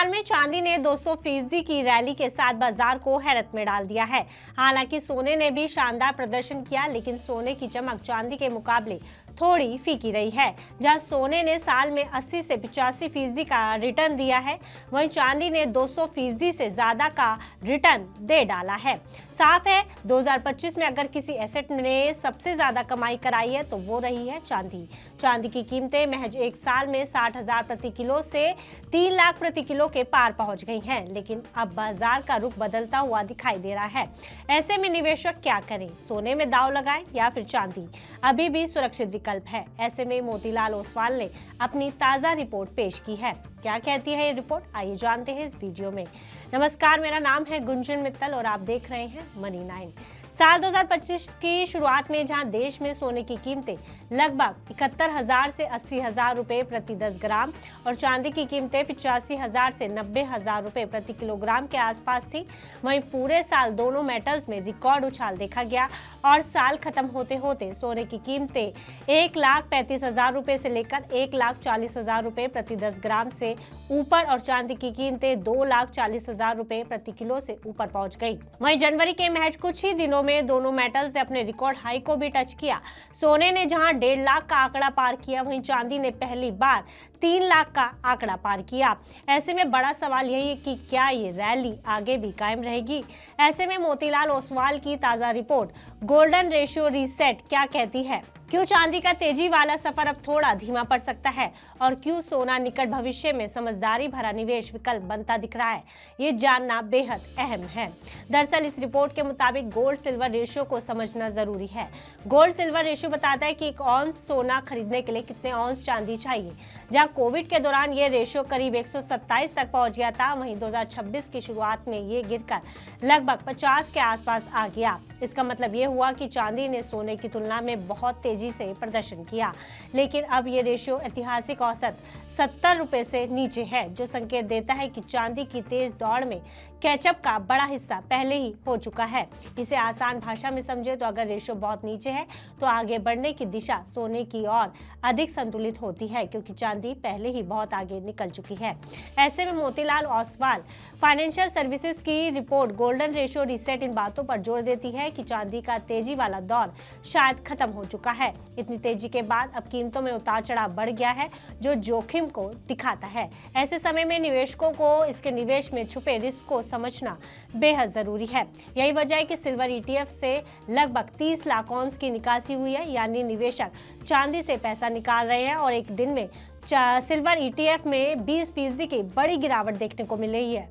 साल में चांदी ने 200% की रैली के साथ बाजार को हैरत में डाल दिया है। हालांकि सोने ने भी शानदार प्रदर्शन किया, लेकिन सोने की चमक चांदी के मुकाबले थोड़ी फीकी रही है। जहां सोने ने साल में 80 से 85% का रिटर्न दिया है, वहीं चांदी ने 200% से ज्यादा का रिटर्न दे डाला है। साफ है, 2025 में अगर किसी एसेट ने सबसे ज्यादा कमाई कराई है तो वो रही है चांदी। चांदी की कीमतें महज एक साल में 60,000 प्रति किलो से 3 लाख प्रति किलो के पार पहुंच गई हैं, लेकिन अब बाजार का रुख बदलता हुआ दिखाई दे रहा है। ऐसे में निवेशक क्या करें? सोने में दांव लगाएं या फिर चांदी? अभी भी सुरक्षित विकल्प है। ऐसे में मोतीलाल ओसवाल ने अपनी ताजा रिपोर्ट पेश की है। क्या कहती है ये रिपोर्ट, आइए जानते हैं इस वीडियो में। नमस्कार, मेरा नाम है गुंजन मित्तल और आप देख रहे हैं मनी 9। साल 2025 की शुरुआत में जहां देश में सोने की कीमतें लगभग 71,000 से 80,000 रुपए प्रति 10 ग्राम और चांदी की कीमतें 85,000 से 90,000 रुपए प्रति किलोग्राम के आसपास थी, वहीं पूरे साल दोनों मेटल्स में रिकॉर्ड उछाल देखा गया और साल खत्म होते होते सोने की कीमतें 1,35,000 रुपए से लेकर 1,40,000 रुपए प्रति 10 ग्राम से ऊपर और चांदी की कीमतें 2,40,000 रुपए प्रति किलो से ऊपर पहुंच गई। वहीं जनवरी के महज कुछ ही दिनों में दोनों मेटल्स ने अपने रिकॉर्ड हाई को भी टच किया। सोने ने जहां 1.5 लाख का आंकड़ा पार किया, वहीं चांदी ने पहली बार 3 लाख का आंकड़ा पार किया। ऐसे में बड़ा सवाल यही है कि क्या ये रैली आगे भी कायम रहेगी? ऐसे में मोतीलाल ओसवाल की ताजा रिपोर्ट गोल्डन रेशियो रीसेट क्या कहती है? क्यों चांदी का तेजी वाला सफर अब थोड़ा धीमा पड़ सकता है और क्यों सोना निकट भविष्य में समझदारी भरा निवेश विकल्प बनता दिख रहा है, ये जानना बेहद अहम है। दरअसल इस रिपोर्ट के मुताबिक गोल्ड सिल्वर रेशियो को समझना जरूरी है। गोल्ड सिल्वर रेशियो बताता है कि 1 औंस सोना खरीदने के लिए कितने औंस चांदी चाहिए। जहाँ कोविड के दौरान ये रेशियो करीब 127 तक पहुंच गया था, वहीं 2026 की शुरुआत में ये गिरकर लगभग 50 के आसपास आ गया। इसका मतलब ये हुआ कि चांदी ने सोने की तुलना में बहुत तेजी से प्रदर्शन किया, लेकिन अब ये रेशियो ऐतिहासिक औसत 70 रुपए से नीचे है, जो संकेत देता है कि चांदी की तेज दौड़ में कैचअप का बड़ा हिस्सा पहले ही हो चुका है। इसे आसान भाषा में समझे तो अगर रेशियो बहुत नीचे है तो आगे बढ़ने की दिशा सोने की ओर अधिक संतुलित होती है, क्योंकि चांदी पहले ही बहुत आगे निकल चुकी है। ऐसे में मोतीलाल ओसवाल फाइनेंशियल सर्विसेज की रिपोर्ट गोल्डन रेशियो रीसेट इन बातों पर जोर देती है कि चांदी का तेजी वाला दौर शायद खत्म हो चुका है। इतनी तेजी के बाद अब कीमतों में उतार चढ़ाव बढ़ गया है, जो जोखिम को दिखाता है। ऐसे समय में निवेशकों को इसके निवेश में छुपे रिस्क को समझना बेहद जरूरी है। यही वजह है कि सिल्वर ETF से लगभग 30 लाख औंस की निकासी हुई है, यानी निवेशक चांदी से पैसा निकाल रहे हैं और एक दिन में सिल्वर ETF में 20% की बड़ी गिरावट देखने को मिल रही है।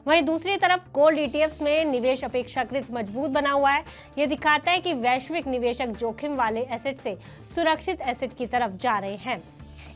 वहीं दूसरी तरफ गोल्ड ETFs में निवेश अपेक्षाकृत मजबूत बना हुआ है। यह दिखाता है कि वैश्विक निवेशक जोखिम वाले एसेट से सुरक्षित एसेट की तरफ जा रहे हैं।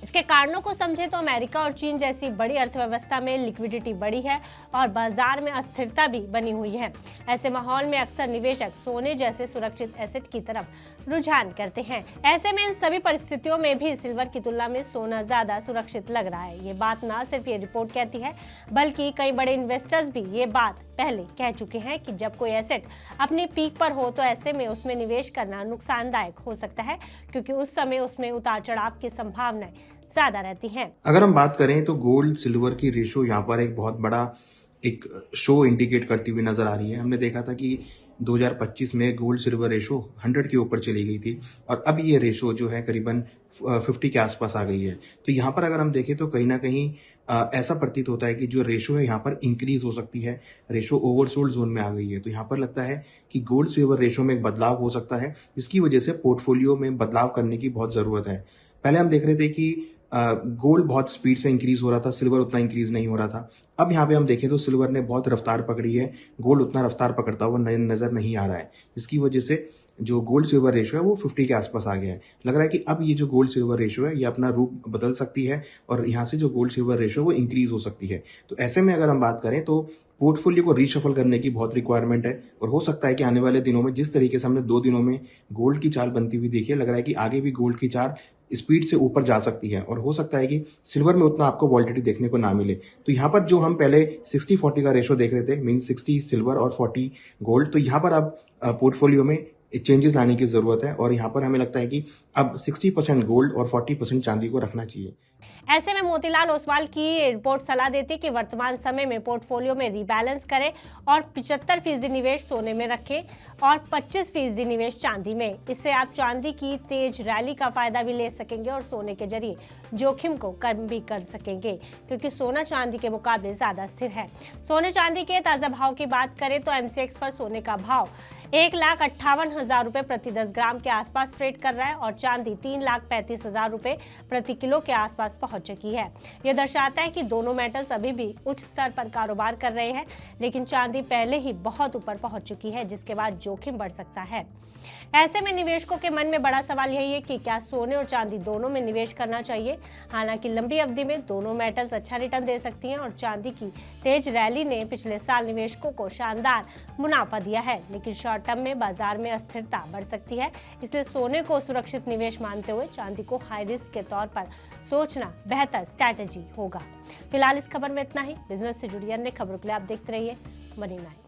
इसके कारणों को समझे तो अमेरिका और चीन जैसी बड़ी अर्थव्यवस्था में लिक्विडिटी बढ़ी है और बाजार में अस्थिरता भी बनी हुई है। ऐसे माहौल में अक्सर निवेशक सोने जैसे सुरक्षित एसेट की तरफ रुझान करते हैं। ऐसे में इन सभी परिस्थितियों में भी सिल्वर की तुलना में सोना ज्यादा सुरक्षित लग रहा है। ये बात ना सिर्फ ये रिपोर्ट कहती है, बल्कि कई बड़े इन्वेस्टर्स भी ये बात पहले कह चुके हैं कि जब कोई एसेट अपनी पीक पर हो तो ऐसे में उसमें निवेश करना नुकसानदायक हो सकता है, क्योंकि उस समय उसमें उतार चढ़ाव की संभावनाएं ज्यादा रहती हैं। अगर हम बात करें तो गोल्ड सिल्वर की रेशो यहाँ पर एक बहुत बड़ा एक शो इंडिकेट करती हुई नजर आ रही है। हमने देखा था कि 2025 में गोल्ड सिल्वर रेशो 100 के ऊपर चली गई थी और अब ये रेशो जो है करीबन 50 के आसपास आ गई है। तो यहाँ पर अगर हम देखें तो कहीं ना कहीं ऐसा प्रतीत होता है कि जो रेशो है यहाँ पर इंक्रीज हो सकती है। रेशो ओवरसोल्ड जोन में आ गई है, तो यहाँ पर लगता है कि गोल्ड सिल्वर रेशो में एक बदलाव हो सकता है, जिसकी वजह से पोर्टफोलियो में बदलाव करने की बहुत जरूरत है। पहले हम देख रहे थे कि गोल्ड बहुत स्पीड से इंक्रीज हो रहा था, सिल्वर उतना इंक्रीज नहीं हो रहा था। अब यहाँ पे हम देखें तो सिल्वर ने बहुत रफ्तार पकड़ी है, गोल्ड उतना रफ्तार पकड़ता हुआ नजर नहीं आ रहा है, जिसकी वजह से जो गोल्ड सिल्वर रेशो है वो 50 के आसपास आ गया है। लग रहा है कि अब ये जो गोल्ड सिल्वर रेशो है ये अपना रूप बदल सकती है और यहाँ से जो गोल्ड सिल्वर रेशो है वो इंक्रीज हो सकती है। तो ऐसे में अगर हम बात करें तो पोर्टफोलियो को रीशफल करने की बहुत रिक्वायरमेंट है और हो सकता है कि आने वाले दिनों में जिस तरीके से हमने 2 दिनों में गोल्ड की चाल बनती हुई देखी है, लग रहा है कि आगे भी गोल्ड की चाल स्पीड से ऊपर जा सकती है और हो सकता है कि सिल्वर में उतना आपको वॉलिटिलिटी देखने को ना मिले। तो यहाँ पर जो हम पहले 60-40 का रेशो देख रहे थे, मीन 60 सिल्वर और 40 गोल्ड, तो यहाँ पर अब पोर्टफोलियो में चेंजेस लाने की ज़रूरत है और यहाँ पर हमें लगता है कि अब 60% गोल्ड और 40% चांदी को रखना चाहिए। ऐसे में मोतीलाल ओसवाल की रिपोर्ट सलाह देती कि वर्तमान समय में पोर्टफोलियो में रीबैलेंस करें और 75% निवेश सोने में रखें और 25% निवेश चांदी में। इससे आप चांदी की तेज रैली का फायदा भी ले सकेंगे और सोने के जरिए जोखिम को कम भी कर सकेंगे, क्योंकि सोना चांदी के मुकाबले ज्यादा स्थिर है। सोने चांदी के ताजा भाव की बात करें तो एमसीएक्स पर सोने का भाव 1,58,000 रुपए प्रति 10 ग्राम के आसपास ट्रेड कर रहा है और चांदी 3,35,000 रुपए प्रति किलो के आसपास पहुंच चुकी है। यह दर्शाता है कि दोनों मेटल्स अभी भी उच्च स्तर पर कारोबार कर रहे हैं, लेकिन चांदी पहले ही बहुत ऊपर पहुंच चुकी है, जिसके बाद जोखिम बढ़ सकता है। ऐसे में निवेशकों के मन में बड़ा सवाल यही है कि क्या सोने और चांदी दोनों में निवेश करना चाहिए। हालांकि लंबी अवधि में दोनों मेटल्स अच्छा रिटर्न दे सकती हैं और चांदी की तेज रैली ने पिछले साल निवेशकों को शानदार मुनाफा दिया है, लेकिन शॉर्ट टर्म में बाजार में अस्थिरता बढ़ सकती है। इसलिए सोने को सुरक्षित निवेश मानते हुए चांदी को हाई रिस्क के तौर पर सोचना बेहतर स्ट्रैटेजी होगा। फिलहाल इस खबर में इतना ही। बिजनेस से जुड़ी अन्य खबरों के लिए आप देखते रहिए मनी 9।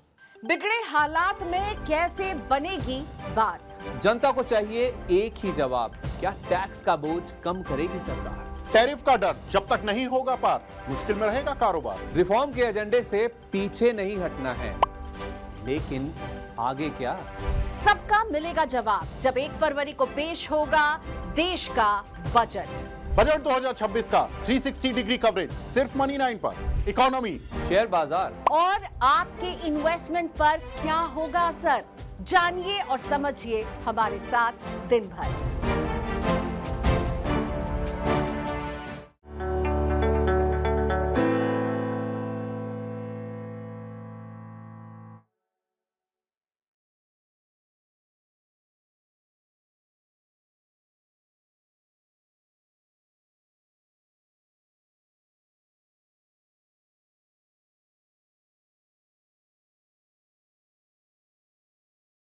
बिगड़े हालात में कैसे बनेगी बात? जनता को चाहिए एक ही जवाब, क्या टैक्स का बोझ कम करेगी सरकार? टैरिफ का डर जब तक नहीं होगा पार, मुश्किल में रहेगा कारोबार। रिफॉर्म के एजेंडे से पीछे नहीं हटना है, लेकिन आगे क्या? सबका मिलेगा जवाब जब 1 फरवरी को पेश होगा देश का बजट। बजट 2026 का 360 डिग्री कवरेज सिर्फ मनी 9 पर। इकोनॉमी, शेयर बाजार और आपके इन्वेस्टमेंट पर क्या होगा असर, जानिए और समझिए हमारे साथ दिन भर।